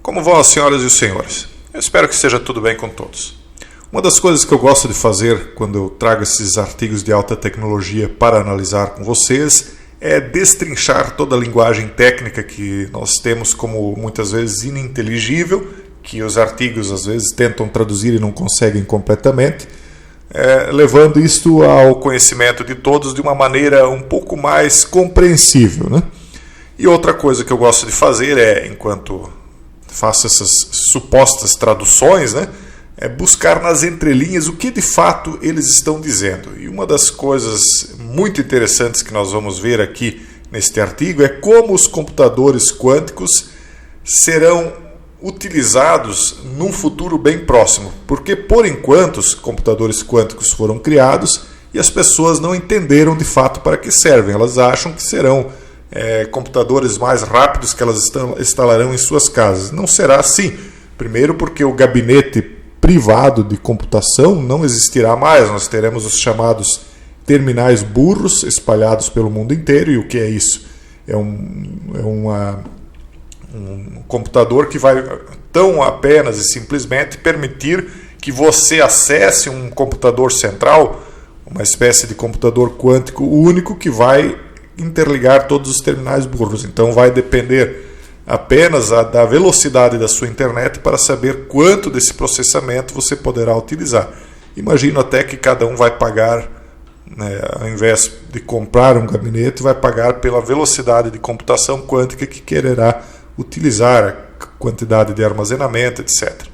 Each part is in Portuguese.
Como vão as senhoras e os senhores? Eu espero que esteja tudo bem com todos. Uma das coisas que eu gosto de fazer quando eu trago esses artigos de alta tecnologia para analisar com vocês é destrinchar toda a linguagem técnica que nós temos como muitas vezes ininteligível, que os artigos às vezes tentam traduzir e não conseguem completamente, levando isto ao conhecimento de todos de uma maneira um pouco mais compreensível, né? E outra coisa que eu gosto de fazer enquanto faço essas supostas traduções, né, é buscar nas entrelinhas o que de fato eles estão dizendo. E uma das coisas muito interessantes que nós vamos ver aqui neste artigo é como os computadores quânticos serão utilizados num futuro bem próximo. Porque, por enquanto, os computadores quânticos foram criados e as pessoas não entenderam de fato para que servem. Elas acham que serão computadores mais rápidos que elas instalarão em suas casas. Não será assim. Primeiro porque o gabinete privado de computação não existirá mais. Nós teremos os chamados terminais burros espalhados pelo mundo inteiro. E o que é isso? É um computador que vai tão apenas e simplesmente permitir que você acesse um computador central, uma espécie de computador quântico único que vai interligar todos os terminais burros. Então vai depender apenas da velocidade da sua internet para saber quanto desse processamento você poderá utilizar. Imagino até que cada um vai pagar, ao invés de comprar um gabinete, vai pagar pela velocidade de computação quântica que quererá utilizar, a quantidade de armazenamento, etc.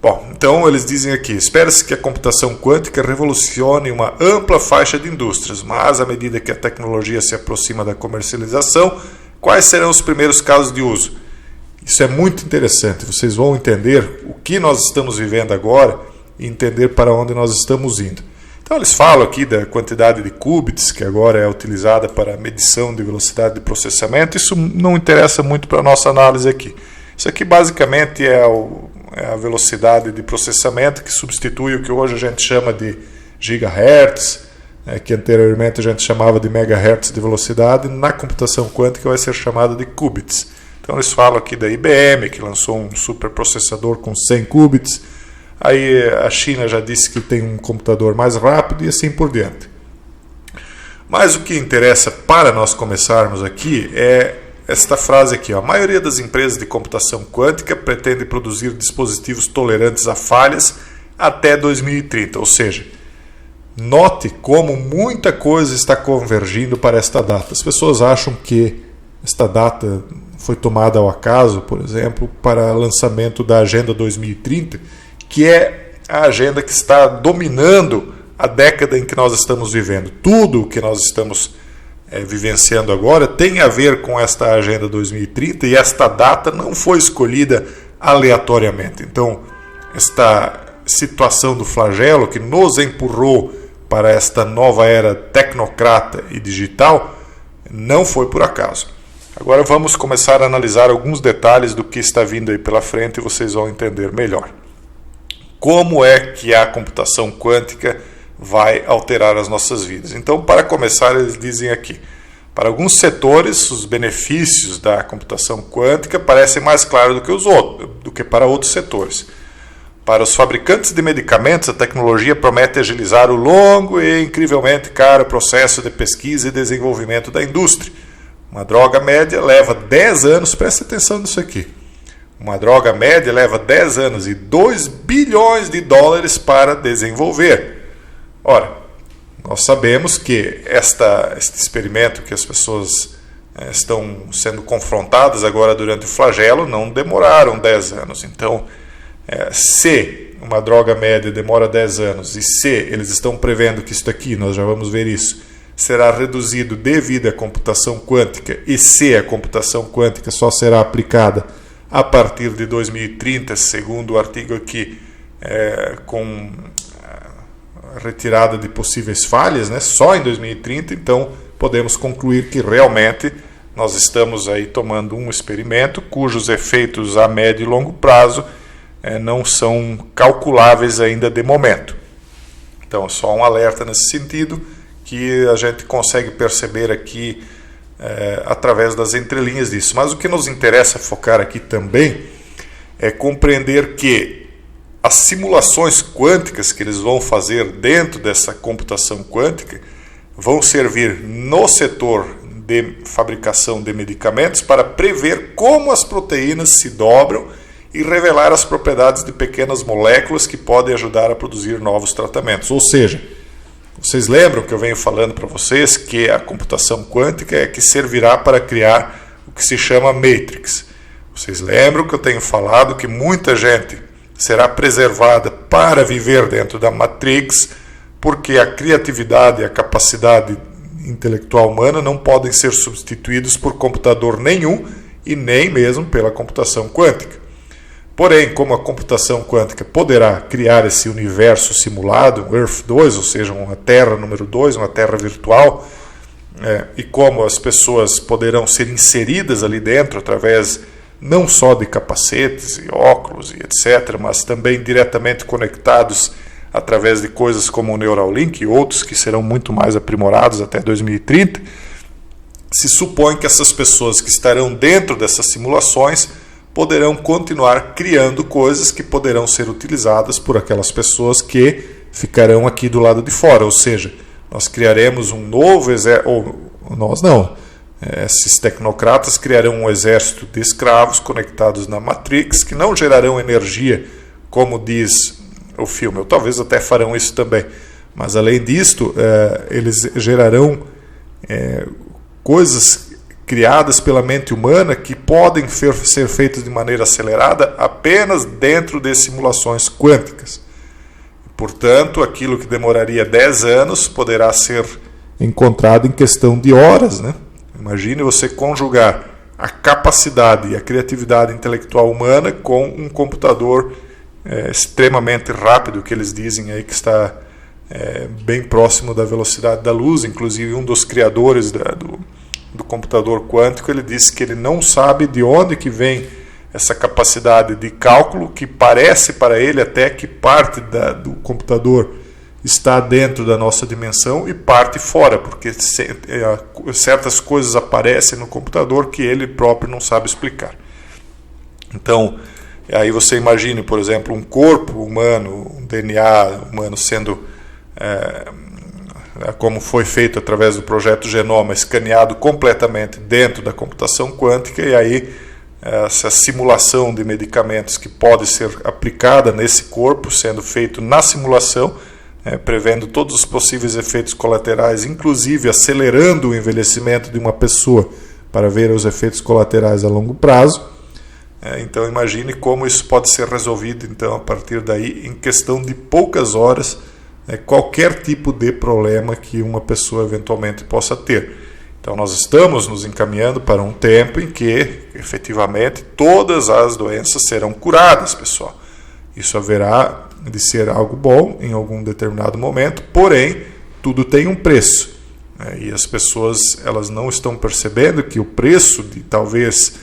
Bom, então eles dizem aqui, espera-se que a computação quântica revolucione uma ampla faixa de indústrias, mas à medida que a tecnologia se aproxima da comercialização, quais serão os primeiros casos de uso? Isso é muito interessante, vocês vão entender o que nós estamos vivendo agora e entender para onde nós estamos indo. Então eles falam aqui da quantidade de qubits, que agora é utilizada para medição de velocidade de processamento. Isso não interessa muito para a nossa análise aqui. Isso aqui basicamente é a velocidade de processamento que substitui o que hoje a gente chama de gigahertz, que anteriormente a gente chamava de megahertz de velocidade. Na computação quântica vai ser chamada de qubits. Então eles falam aqui da IBM, que lançou um superprocessador com 100 qubits. Aí a China já disse que tem um computador mais rápido e assim por diante. Mas o que interessa para nós começarmos aqui é esta frase aqui, ó. A maioria das empresas de computação quântica pretende produzir dispositivos tolerantes a falhas até 2030, ou seja, note como muita coisa está convergindo para esta data. As pessoas acham que esta data foi tomada ao acaso, por exemplo, para lançamento da Agenda 2030, que é a agenda que está dominando a década em que nós estamos vivendo. Tudo o que nós estamos vivenciando agora tem a ver com esta Agenda 2030 e esta data não foi escolhida aleatoriamente. Então, esta situação do flagelo que nos empurrou para esta nova era tecnocrata e digital não foi por acaso. Agora vamos começar a analisar alguns detalhes do que está vindo aí pela frente e vocês vão entender melhor. Como é que a computação quântica vai alterar as nossas vidas? Então, para começar, eles dizem aqui, para alguns setores, os benefícios da computação quântica parecem mais claros do que para outros setores. Para os fabricantes de medicamentos, a tecnologia promete agilizar o longo e incrivelmente caro processo de pesquisa e desenvolvimento da indústria. Uma droga média leva 10 anos, preste atenção nisso aqui. Uma droga média leva 10 anos e 2 bilhões de dólares para desenvolver. Ora, nós sabemos que este experimento que as pessoas estão sendo confrontadas agora durante o flagelo não demoraram 10 anos. Então, se uma droga média demora 10 anos e se eles estão prevendo que isso aqui, nós já vamos ver isso, será reduzido devido à computação quântica e se a computação quântica só será aplicada a partir de 2030, segundo o artigo aqui, com retirada de possíveis falhas, né, só em 2030, então podemos concluir que realmente nós estamos aí tomando um experimento cujos efeitos a médio e longo prazo não são calculáveis ainda de momento. Então, só um alerta nesse sentido que a gente consegue perceber aqui através das entrelinhas disso. Mas o que nos interessa focar aqui também é compreender que as simulações quânticas que eles vão fazer dentro dessa computação quântica vão servir no setor de fabricação de medicamentos para prever como as proteínas se dobram e revelar as propriedades de pequenas moléculas que podem ajudar a produzir novos tratamentos. Ou seja, vocês lembram que eu venho falando para vocês que a computação quântica é que servirá para criar o que se chama Matrix. Vocês lembram que eu tenho falado que muita gente será preservada para viver dentro da Matrix, porque a criatividade e a capacidade intelectual humana não podem ser substituídos por computador nenhum e nem mesmo pela computação quântica. Porém, como a computação quântica poderá criar esse universo simulado, um Earth 2, ou seja, uma Terra número 2, uma Terra virtual, e como as pessoas poderão ser inseridas ali dentro através não só de capacetes e óculos e etc., mas também diretamente conectados através de coisas como o Neuralink e outros que serão muito mais aprimorados até 2030, se supõe que essas pessoas que estarão dentro dessas simulações poderão continuar criando coisas que poderão ser utilizadas por aquelas pessoas que ficarão aqui do lado de fora. Ou seja, nós criaremos um novo exército, ou nós não, esses tecnocratas criarão um exército de escravos conectados na Matrix que não gerarão energia, como diz o filme, ou talvez até farão isso também. Mas além disto, eles gerarão coisas criadas pela mente humana que podem ser feitas de maneira acelerada apenas dentro de simulações quânticas. Portanto, aquilo que demoraria 10 anos poderá ser encontrado em questão de horas, né? Imagine você conjugar a capacidade e a criatividade intelectual humana com um computador extremamente rápido, que eles dizem aí que está bem próximo da velocidade da luz. Inclusive, um dos criadores do computador quântico, ele disse que ele não sabe de onde que vem essa capacidade de cálculo, que parece para ele até que parte do computador está dentro da nossa dimensão e parte fora, porque certas coisas aparecem no computador que ele próprio não sabe explicar. Então, aí você imagine, por exemplo, um corpo humano, um DNA humano sendo como foi feito através do projeto Genoma, escaneado completamente dentro da computação quântica, e aí essa simulação de medicamentos que pode ser aplicada nesse corpo, sendo feito na simulação, prevendo todos os possíveis efeitos colaterais, inclusive acelerando o envelhecimento de uma pessoa para ver os efeitos colaterais a longo prazo. Então imagine como isso pode ser resolvido então, a partir daí, em questão de poucas horas, qualquer tipo de problema que uma pessoa eventualmente possa ter. Então nós estamos nos encaminhando para um tempo em que, efetivamente, todas as doenças serão curadas, pessoal. Isso haverá de ser algo bom em algum determinado momento, porém, tudo tem um preço. E as pessoas elas não estão percebendo que o preço de talvez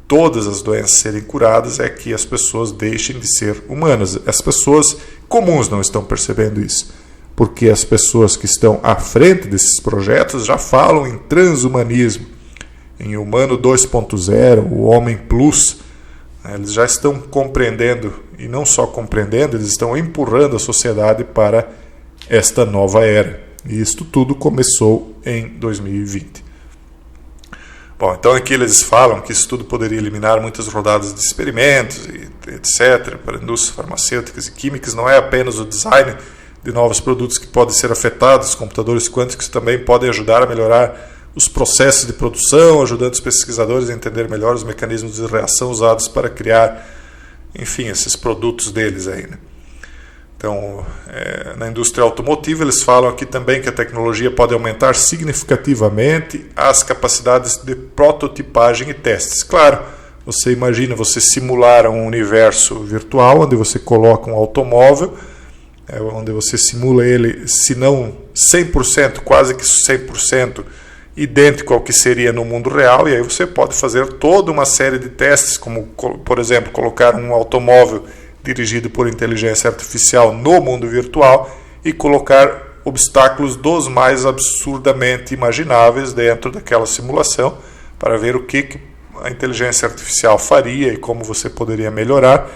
todas as doenças serem curadas é que as pessoas deixem de ser humanas. As pessoas comuns não estão percebendo isso, porque as pessoas que estão à frente desses projetos já falam em transhumanismo, em humano 2.0, o homem plus. Eles já estão compreendendo, e não só compreendendo, eles estão empurrando a sociedade para esta nova era. E isto tudo começou em 2020. Bom, então aqui eles falam que isso tudo poderia eliminar muitas rodadas de experimentos, e etc., para indústrias farmacêuticas e químicas. Não é apenas o design de novos produtos que podem ser afetados, os computadores quânticos também podem ajudar a melhorar os processos de produção, ajudando os pesquisadores a entender melhor os mecanismos de reação usados para criar, enfim, esses produtos deles aí, né? Então, na indústria automotiva, eles falam aqui também que a tecnologia pode aumentar significativamente as capacidades de prototipagem e testes. Claro, você imagina você simular um universo virtual, onde você coloca um automóvel, onde você simula ele, se não 100%, quase que 100%, idêntico ao que seria no mundo real, e aí você pode fazer toda uma série de testes, como, por exemplo, colocar um automóvel dirigido por inteligência artificial no mundo virtual e colocar obstáculos dos mais absurdamente imagináveis dentro daquela simulação para ver o que a inteligência artificial faria e como você poderia melhorar,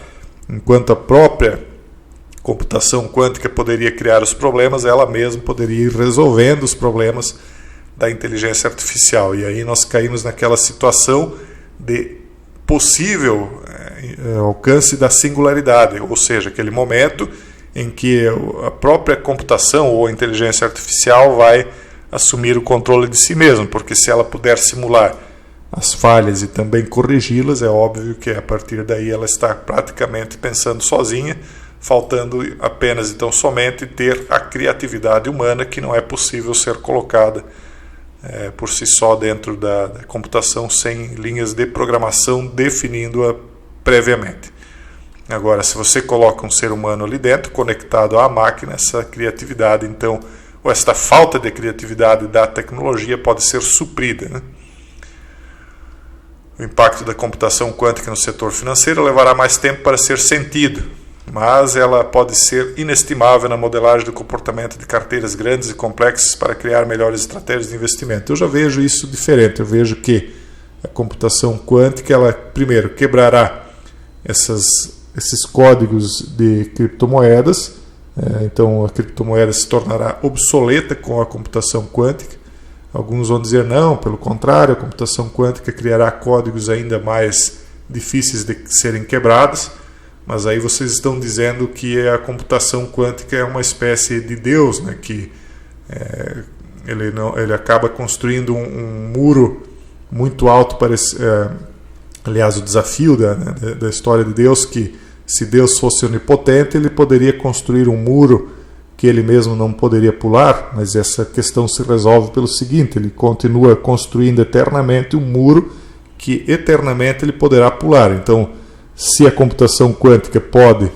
enquanto a própria computação quântica poderia criar os problemas, ela mesma poderia ir resolvendo os problemas da inteligência artificial. E aí nós caímos naquela situação de possível alcance da singularidade, ou seja, aquele momento em que a própria computação ou a inteligência artificial vai assumir o controle de si mesma, porque se ela puder simular as falhas e também corrigi-las, é óbvio que a partir daí ela está praticamente pensando sozinha, faltando apenas então somente ter a criatividade humana, que não é possível ser colocada por si só dentro da computação sem linhas de programação definindo-a previamente. Agora, se você coloca um ser humano ali dentro, conectado à máquina, essa criatividade, então, ou esta falta de criatividade da tecnologia pode ser suprida, né? O impacto da computação quântica no setor financeiro levará mais tempo para ser sentido, mas ela pode ser inestimável na modelagem do comportamento de carteiras grandes e complexas para criar melhores estratégias de investimento. Eu já vejo isso diferente. Eu vejo que a computação quântica, ela primeiro quebrará esses códigos de criptomoedas, então a criptomoeda se tornará obsoleta com a computação quântica. Alguns vão dizer não, pelo contrário, a computação quântica criará códigos ainda mais difíceis de serem quebrados, mas aí vocês estão dizendo que a computação quântica é uma espécie de Deus, né, que ele acaba construindo um muro muito alto para aliás, o desafio da história de Deus, que se Deus fosse onipotente, ele poderia construir um muro que ele mesmo não poderia pular, mas essa questão se resolve pelo seguinte: ele continua construindo eternamente um muro que eternamente ele poderá pular. Então, se a computação quântica pode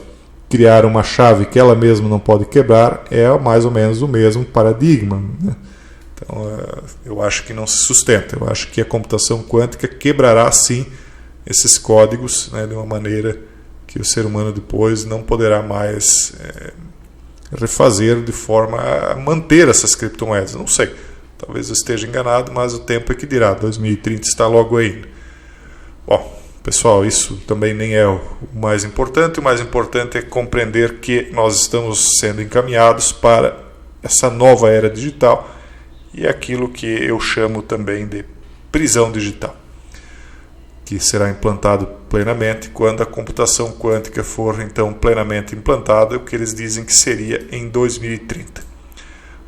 criar uma chave que ela mesma não pode quebrar, é mais ou menos o mesmo paradigma, né? Então, eu acho que não se sustenta. Eu acho que a computação quântica quebrará, sim, esses códigos, né, de uma maneira que o ser humano depois não poderá mais refazer de forma a manter essas criptomoedas. Não sei, talvez eu esteja enganado, mas o tempo é que dirá. 2030 está logo aí. Bom, pessoal, isso também nem é o mais importante. O mais importante é compreender que nós estamos sendo encaminhados para essa nova era digital e aquilo que eu chamo também de prisão digital, que será implantado plenamente quando a computação quântica for então plenamente implantada, o que eles dizem que seria em 2030.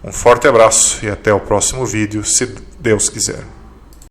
Um forte abraço e até o próximo vídeo, se Deus quiser.